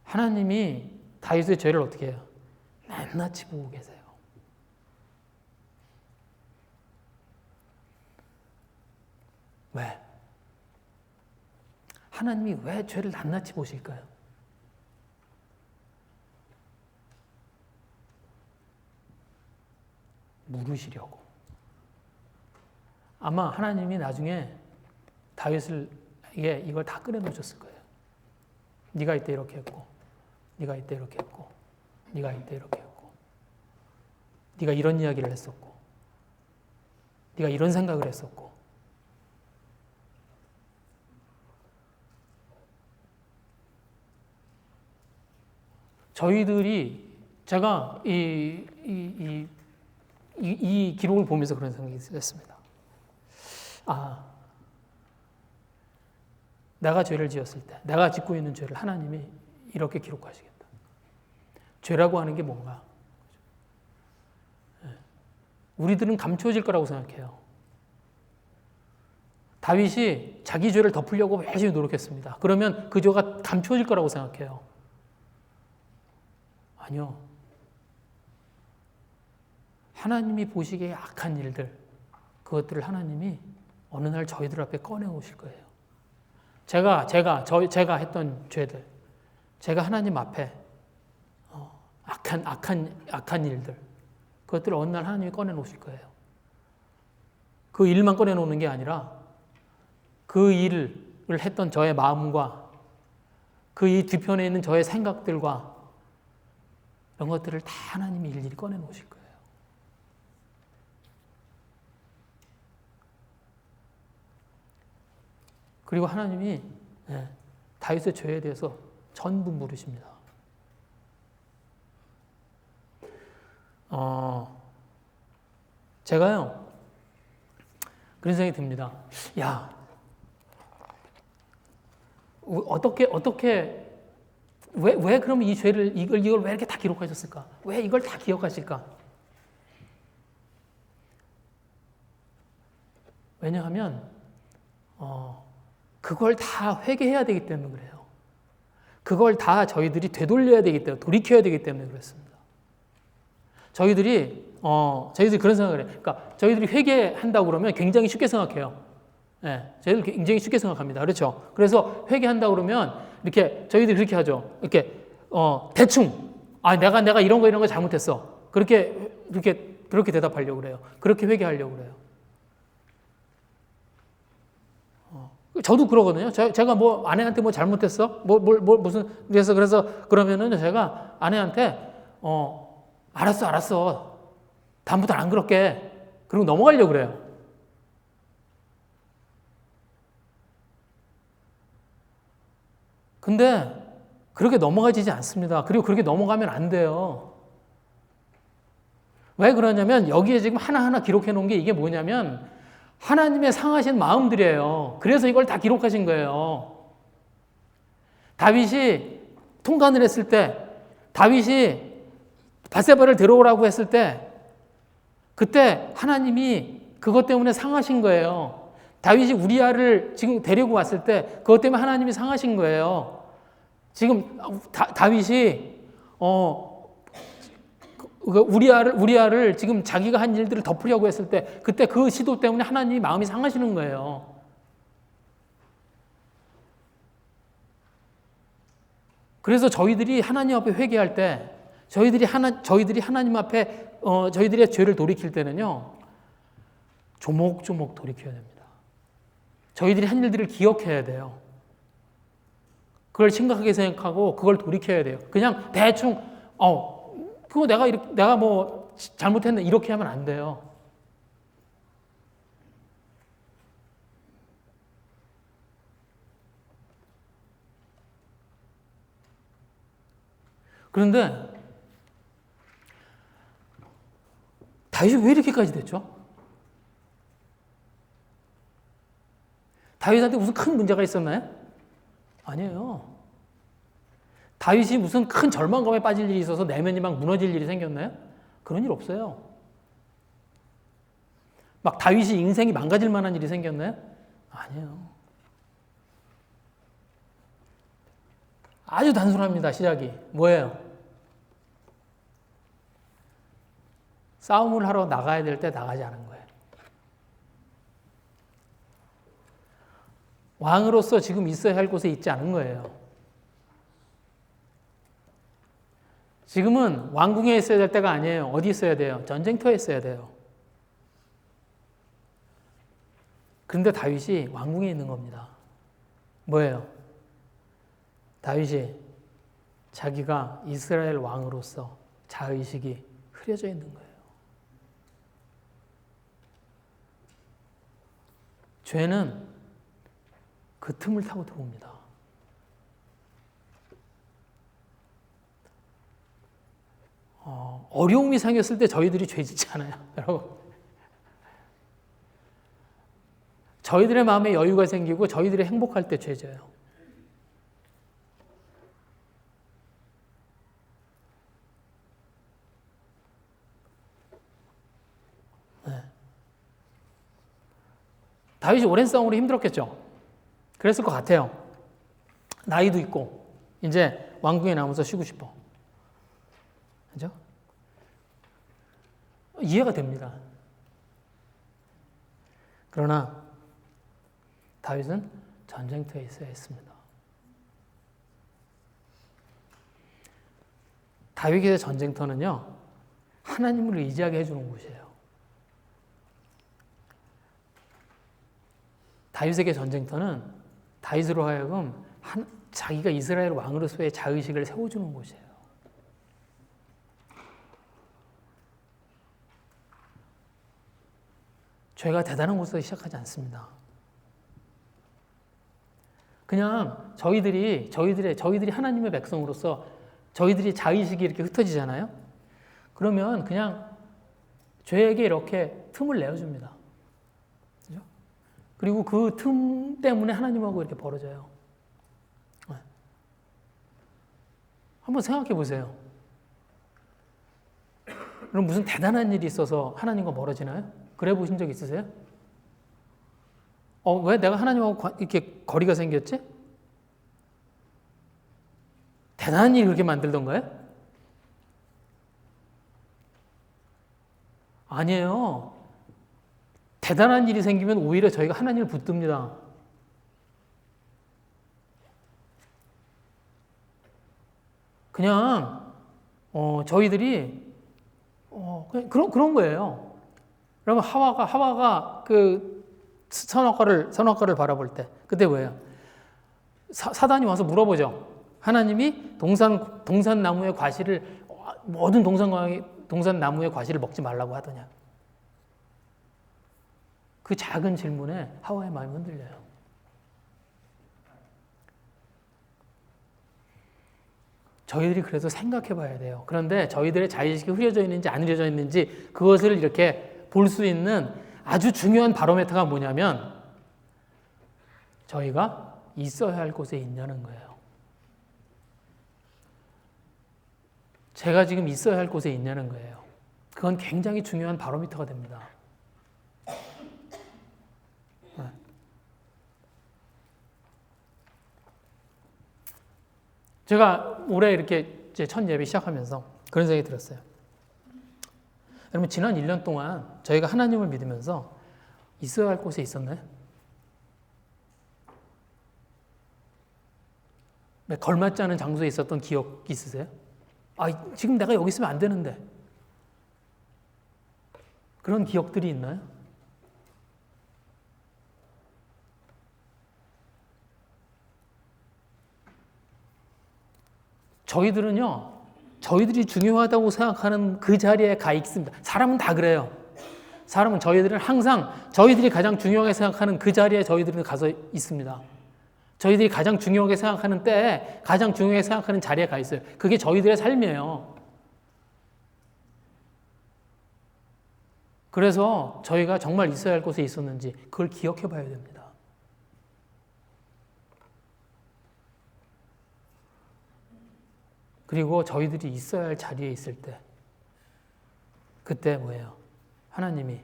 [SPEAKER 1] 하나님이 다윗의 죄를 어떻게 해요? 낱낱이 보고 계세요. 왜? 하나님이 왜 죄를 낱낱이 보실까요? 물으시려고. 아마 하나님이 나중에 다윗에게 이걸 다 꺼내놓으셨을 거예요. 네가 이때 이렇게 했고, 네가 이때 이렇게 했고, 네가 이때 이렇게 했고, 네가 이런 이야기를 했었고, 네가 이런 생각을 했었고, 저희들이, 제가 이 기록을 보면서 그런 생각이 들었습니다. 내가 죄를 지었을 때, 내가 짓고 있는 죄를 하나님이 이렇게 기록하시겠다. 죄라고 하는 게 뭔가? 우리들은 감춰질 거라고 생각해요. 다윗이 자기 죄를 덮으려고 열심히 노력했습니다. 그러면 그 죄가 감춰질 거라고 생각해요. 아니요. 하나님이 보시기에 악한 일들, 그것들을 하나님이 어느 날 저희들 앞에 꺼내오실 거예요. 제가 했던 죄들, 제가 하나님 앞에 악한 일들, 그것들을 어느 날 하나님이 꺼내놓으실 거예요. 그 일만 꺼내놓는 게 아니라 그 일을 했던 저의 마음과 그 이 뒤편에 있는 저의 생각들과 이런 것들을 다 하나님이 일일이 꺼내놓으실 거예요. 그리고 하나님이 다윗의 죄에 대해서 전부 물으십니다. 제가요, 그런 생각이 듭니다. 야, 왜 그러면 이 죄를, 이걸 왜 이렇게 다 기록하셨을까? 왜 이걸 다 기억하실까? 왜냐하면, 그걸 다 회개해야 되기 때문에 그래요. 그걸 다 저희들이 되돌려야 되기 때문에, 돌이켜야 되기 때문에 그렇습니다. 저희들이 그런 생각을 해요. 그러니까 저희들이 회개한다고 그러면 굉장히 쉽게 생각해요. 저희들 굉장히 쉽게 생각합니다. 그렇죠? 그래서 회개한다고 그러면 저희들이 그렇게 하죠. 대충, 내가 이런 거 잘못했어. 그렇게 대답하려고 그래요. 그렇게 회개하려고 그래요. 저도 그러거든요. 제가 뭐 아내한테 뭐 잘못했어? 그래서 그러면은 제가 아내한테, 알았어. 다음부터 안 그럴게. 그리고 넘어가려고 그래요. 근데 그렇게 넘어가지지 않습니다. 그리고 그렇게 넘어가면 안 돼요. 왜 그러냐면 여기에 지금 하나하나 기록해 놓은 게 이게 뭐냐면 하나님의 상하신 마음들이에요. 그래서 이걸 다 기록하신 거예요. 다윗이 통간을 했을 때, 다윗이 밧세바를 데려오라고 했을 때, 그때 하나님이 그것 때문에 상하신 거예요. 다윗이 우리아를 지금 데리고 왔을 때 그것 때문에 하나님이 상하신 거예요. 지금 다윗이 우리아를 지금 자기가 한 일들을 덮으려고 했을 때 그때 그 시도 때문에 하나님이 마음이 상하시는 거예요. 그래서 저희들이 하나님 앞에 회개할 때 저희들이 하나님 앞에 저희들의 죄를 돌이킬 때는요, 조목조목 돌이켜야 됩니다. 저희들이 한 일들을 기억해야 돼요. 그걸 심각하게 생각하고 그걸 돌이켜야 돼요. 그냥 대충 그거 내가 뭐 잘못했네 이렇게 하면 안 돼요. 그런데 다윗이 왜 이렇게까지 됐죠? 다윗한테 무슨 큰 문제가 있었나요? 아니에요. 다윗이 무슨 큰 절망감에 빠질 일이 있어서 내면이 막 무너질 일이 생겼나요? 그런 일 없어요. 막 다윗이 인생이 망가질 만한 일이 생겼나요? 아니에요. 아주 단순합니다, 시작이. 뭐예요? 싸움을 하러 나가야 될 때 나가지 않은 거예요. 왕으로서 지금 있어야 할 곳에 있지 않은 거예요. 지금은 왕궁에 있어야 될 때가 아니에요. 어디 있어야 돼요? 전쟁터에 있어야 돼요. 그런데 다윗이 왕궁에 있는 겁니다. 뭐예요? 다윗이 자기가 이스라엘 왕으로서 자의식이 흐려져 있는 거예요. 죄는 그 틈을 타고 들어옵니다. 어려움이 생겼을 때 저희들이 죄 짓지 않아요, 여러분. 저희들의 마음에 여유가 생기고 저희들이 행복할 때 죄져요. 네. 다윗이 오랜 싸움으로 힘들었겠죠. 그랬을 것 같아요. 나이도 있고 이제 왕궁에 나오면서 쉬고 싶어. 그죠? 이해가 됩니다. 그러나 다윗은 전쟁터에 있어야 했습니다. 다윗의 전쟁터는요, 하나님을 의지하게 해주는 곳이에요. 다윗에게 전쟁터는 다윗으로 하여금 자기가 이스라엘 왕으로서의 자의식을 세워주는 곳이에요. 죄가 대단한 곳에서 시작하지 않습니다. 그냥 저희들이 하나님의 백성으로서 저희들이 자의식이 이렇게 흩어지잖아요. 그러면 그냥 죄에게 이렇게 틈을 내어줍니다. 그죠? 그리고 그 틈 때문에 하나님하고 이렇게 벌어져요. 네. 한번 생각해 보세요. 그럼 무슨 대단한 일이 있어서 하나님과 멀어지나요? 그래 보신 적 있으세요? 왜 내가 하나님하고 이렇게 거리가 생겼지? 대단한 일이 그렇게 만들던가요? 아니에요. 대단한 일이 생기면 오히려 저희가 하나님을 붙듭니다. 그냥 저희들이 그냥 그런 거예요. 그러면 하와가 그 선악과를 바라볼 때 그때 뭐예요? 사단이 와서 물어보죠. 하나님이 동산나무의 과실을 모든 동산나무의 과실을 먹지 말라고 하더냐. 그 작은 질문에 하와의 마음이 흔들려요. 저희들이 그래서 생각해 봐야 돼요. 그런데 저희들의 자의식이 흐려져 있는지 안 흐려져 있는지 그것을 이렇게 볼 수 있는 아주 중요한 바로메터가 뭐냐면 저희가 있어야 할 곳에 있냐는 거예요. 제가 지금 있어야 할 곳에 있냐는 거예요. 그건 굉장히 중요한 바로미터가 됩니다. 제가 올해 이렇게 첫 예배 시작하면서 그런 생각이 들었어요. 여러분, 지난 1년 동안 저희가 하나님을 믿으면서 있어야 할 곳에 있었나요? 걸맞지 않은 장소에 있었던 기억 있으세요? 지금 내가 여기 있으면 안 되는데. 그런 기억들이 있나요? 저희들이 중요하다고 생각하는 그 자리에 가 있습니다. 사람은 다 그래요. 저희들은 항상 저희들이 가장 중요하게 생각하는 그 자리에 저희들은 가서 있습니다. 저희들이 가장 중요하게 생각하는 때에 가장 중요하게 생각하는 자리에 가 있어요. 그게 저희들의 삶이에요. 그래서 저희가 정말 있어야 할 곳에 있었는지 그걸 기억해 봐야 됩니다. 그리고 저희들이 있어야 할 자리에 있을 때 그때 뭐예요? 하나님이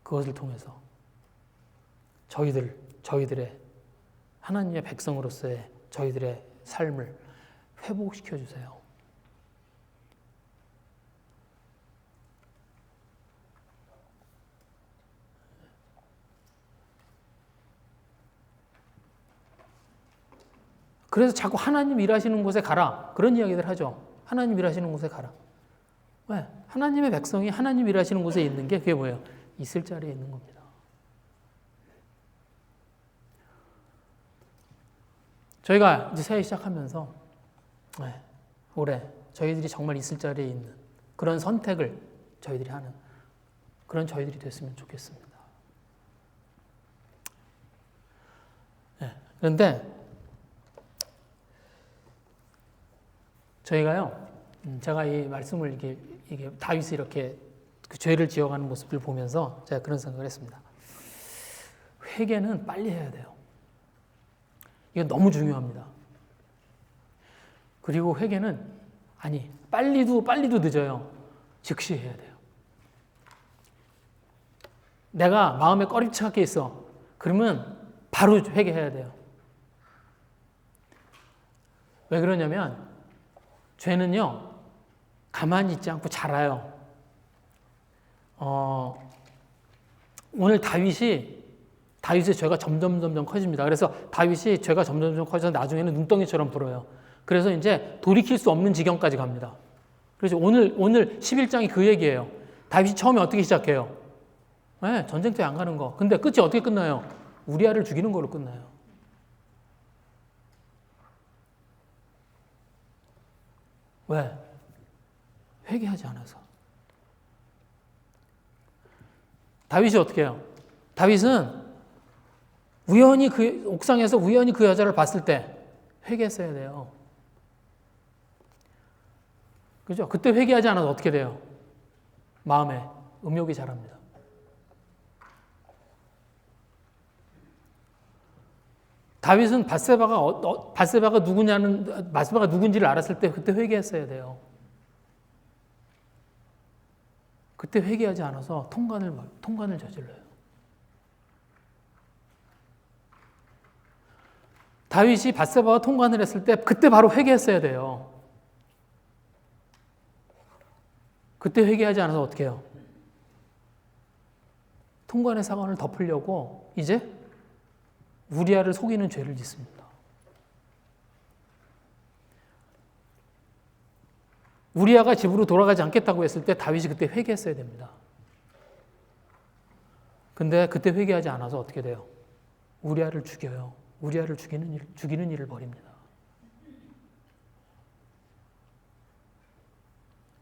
[SPEAKER 1] 그것을 통해서 저희들의 하나님의 백성으로서의 저희들의 삶을 회복시켜 주세요. 그래서 자꾸 하나님 일하시는 곳에 가라. 그런 이야기들 하죠. 하나님 일하시는 곳에 가라. 왜? 하나님의 백성이 하나님 일하시는 곳에 있는 게 그게 뭐예요? 있을 자리에 있는 겁니다. 저희가 이제 새해 시작하면서 올해 저희들이 정말 있을 자리에 있는 그런 선택을 저희들이 하는 그런 저희들이 됐으면 좋겠습니다. 그런데 저희가요, 제가 이 말씀을 이게 다윗이 이렇게 그 죄를 지어가는 모습을 보면서 제가 그런 생각을 했습니다. 회개는 빨리 해야 돼요. 이거 너무 중요합니다. 그리고 회개는 빨리도 늦어요. 즉시 해야 돼요. 내가 마음에 꺼림칙하게 있어. 그러면 바로 회개해야 돼요. 왜 그러냐면 죄는요, 가만히 있지 않고 자라요. 오늘 다윗의 죄가 점점 커집니다. 그래서 다윗이 죄가 점점 커져서 나중에는 눈덩이처럼 불어요. 그래서 이제 돌이킬 수 없는 지경까지 갑니다. 그래서 오늘 11장이 그 얘기예요. 다윗이 처음에 어떻게 시작해요? 네, 전쟁터에 안 가는 거. 근데 끝이 어떻게 끝나요? 우리아를 죽이는 걸로 끝나요. 왜? 회개하지 않아서. 다윗이 어떻게 해요? 다윗은 우연히 옥상에서 우연히 그 여자를 봤을 때 회개했어야 돼요. 그죠? 그때 회개하지 않아서 어떻게 돼요? 마음에 음욕이 자랍니다. 다윗은 바세바가 누군지를 알았을 때 그때 회개했어야 돼요. 그때 회개하지 않아서 통관을 저질러요. 다윗이 바세바와 통관을 했을 때 그때 바로 회개했어야 돼요. 그때 회개하지 않아서 어떻게 해요? 통관의 사건을 덮으려고 이제 우리아를 속이는 죄를 짓습니다. 우리아가 집으로 돌아가지 않겠다고 했을 때 다윗이 그때 회개했어야 됩니다. 근데 그때 회개하지 않아서 어떻게 돼요? 우리아를 죽여요. 우리아를 죽이는 일을 벌입니다.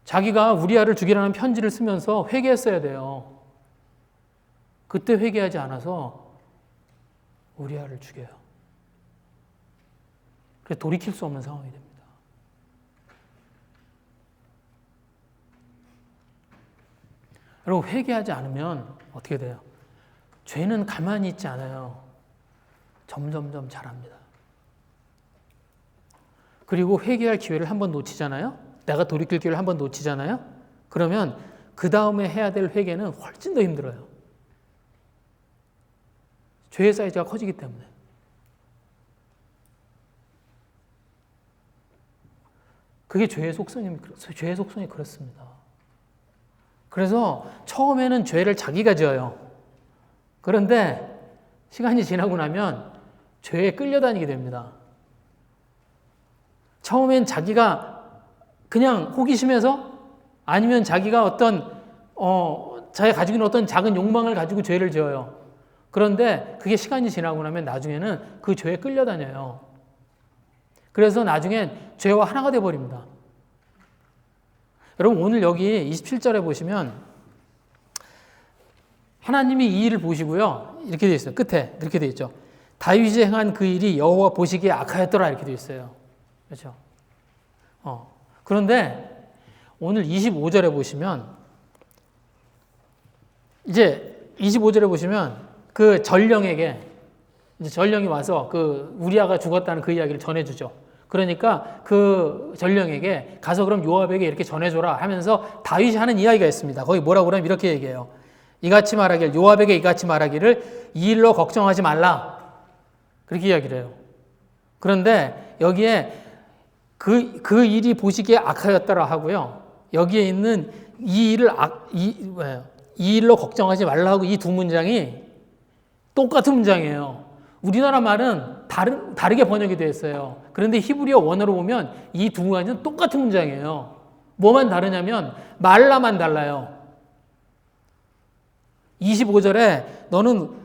[SPEAKER 1] 자기가 우리아를 죽이라는 편지를 쓰면서 회개했어야 돼요. 그때 회개하지 않아서 우리아를 죽여요. 그래서 돌이킬 수 없는 상황이 됩니다. 여러분, 회개하지 않으면 어떻게 돼요? 죄는 가만히 있지 않아요. 점점점 자랍니다. 그리고 회개할 기회를 한번 놓치잖아요. 내가 돌이킬 기회를 한번 놓치잖아요. 그러면 그 다음에 해야 될 회개는 훨씬 더 힘들어요. 죄의 사이즈가 커지기 때문에. 그게 죄의 속성이 그렇습니다. 그래서 처음에는 죄를 자기가 지어요. 그런데 시간이 지나고 나면 죄에 끌려다니게 됩니다. 처음엔 자기가 그냥 호기심에서 아니면 자기가 자기가 가지고 있는 어떤 작은 욕망을 가지고 죄를 지어요. 그런데 그게 시간이 지나고 나면 나중에는 그 죄에 끌려다녀요. 그래서 나중엔 죄와 하나가 돼버립니다. 여러분, 오늘 여기 27절에 보시면 하나님이 이 일을 보시고요. 이렇게 되어 있어요. 끝에 이렇게 되어 있죠. 다윗이 행한 그 일이 여호와 보시기에 악하였더라 이렇게 되어 있어요. 그렇죠? 그런데 오늘 25절에 보시면 이제 25절에 보시면 그 전령에게 이제 전령이 와서 그 우리아가 죽었다는 그 이야기를 전해주죠. 그러니까 그 전령에게 가서 그럼 요압에게 이렇게 전해줘라 하면서 다윗이 하는 이야기가 있습니다. 거기 뭐라고 그러면 이렇게 얘기해요. 요압에게 이같이 말하기를 이 일로 걱정하지 말라. 그렇게 이야기를 해요. 그런데 여기에 그 일이 보시기에 악하였더라 하고요. 여기에 있는 이 일로 걱정하지 말라 하고 이 두 문장이 똑같은 문장이에요. 우리나라 말은 다르게 번역이 되어 있어요. 그런데 히브리어 원어로 보면 이 두 가지는 똑같은 문장이에요. 뭐만 다르냐면 말라만 달라요. 25절에 너는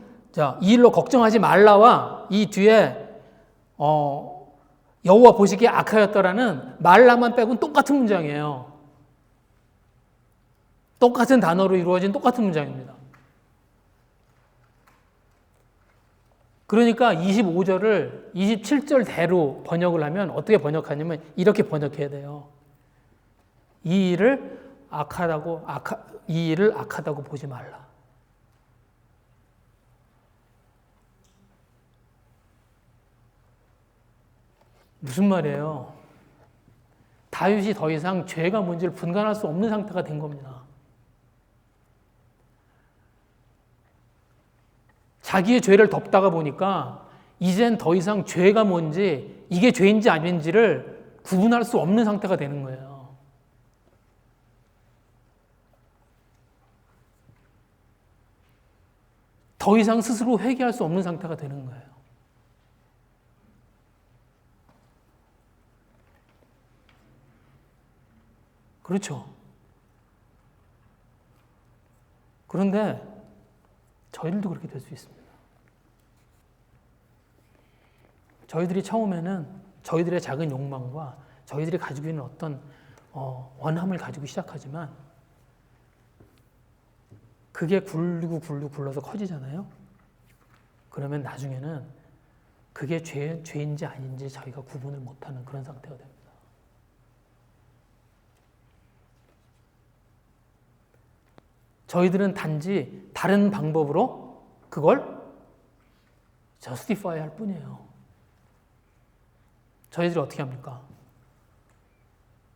[SPEAKER 1] 이 일로 걱정하지 말라와 이 뒤에 여호와 보시기에 악하였더라는 말라만 빼고는 똑같은 문장이에요. 똑같은 단어로 이루어진 똑같은 문장입니다. 그러니까 25절을 27절대로 번역을 하면 어떻게 번역하냐면 이렇게 번역해야 돼요. 이 일을 악하다고 보지 말라. 무슨 말이에요? 다윗이 더 이상 죄가 뭔지를 분간할 수 없는 상태가 된 겁니다. 자기의 죄를 덮다가 보니까 이젠 더 이상 죄가 뭔지, 이게 죄인지 아닌지를 구분할 수 없는 상태가 되는 거예요. 더 이상 스스로 회개할 수 없는 상태가 되는 거예요. 그렇죠. 그런데 저희들도 그렇게 될 수 있습니다. 저희들이 처음에는 저희들의 작은 욕망과 저희들이 가지고 있는 어떤 원함을 가지고 시작하지만 그게 굴러서 커지잖아요. 그러면 나중에는 그게 죄인지 아닌지 저희가 구분을 못하는 그런 상태가 됩니다. 저희들은 단지 다른 방법으로 그걸 justify 할 뿐이에요. 저희들이 어떻게 합니까?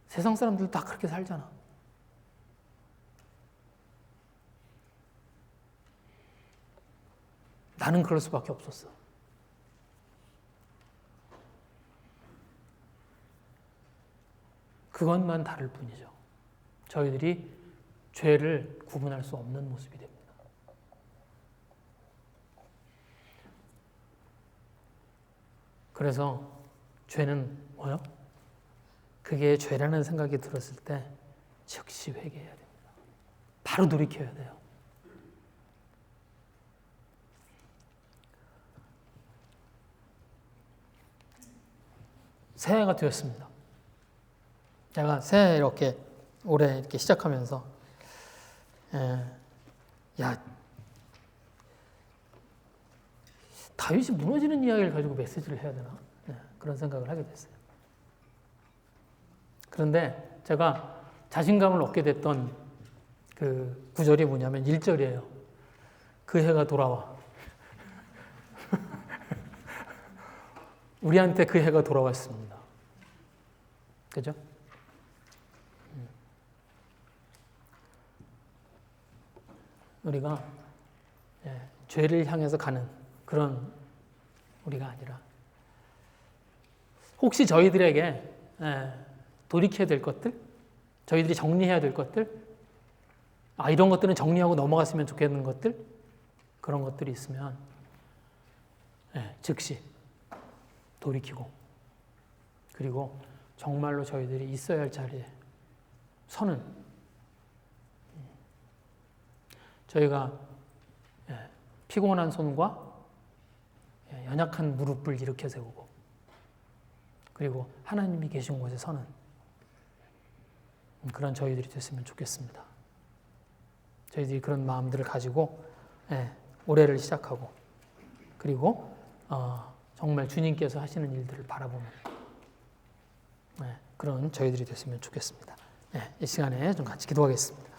[SPEAKER 1] 세상 사람들도 다 그렇게 살잖아. 나는 그럴 수밖에 없었어. 그것만 다를 뿐이죠. 저희들이 죄를 구분할 수 없는 모습이 됩니다. 그래서 죄는 뭐요? 그게 죄라는 생각이 들었을 때 즉시 회개해야 됩니다. 바로 돌이켜야 돼요. 새해가 되었습니다. 제가 새해 이렇게 올해 이렇게 시작하면서 다윗이 무너지는 이야기를 가지고 메시지를 해야 되나? 그런 생각을 하게 됐어요. 그런데 제가 자신감을 얻게 됐던 그 구절이 뭐냐면 1절이에요. 그 해가 돌아와. 우리한테 그 해가 돌아왔습니다. 그죠? 우리가 죄를 향해서 가는 그런 우리가 아니라 혹시 저희들에게 돌이켜야 될 것들, 저희들이 정리해야 될 것들, 이런 것들은 정리하고 넘어갔으면 좋겠는 것들, 그런 것들이 있으면 즉시 돌이키고, 그리고 정말로 저희들이 있어야 할 자리에 서는, 저희가 피곤한 손과 연약한 무릎을 일으켜 세우고, 그리고 하나님이 계신 곳에 서는 그런 저희들이 됐으면 좋겠습니다. 저희들이 그런 마음들을 가지고 올해를 시작하고, 그리고 정말 주님께서 하시는 일들을 바라보는 그런 저희들이 됐으면 좋겠습니다. 이 시간에 좀 같이 기도하겠습니다.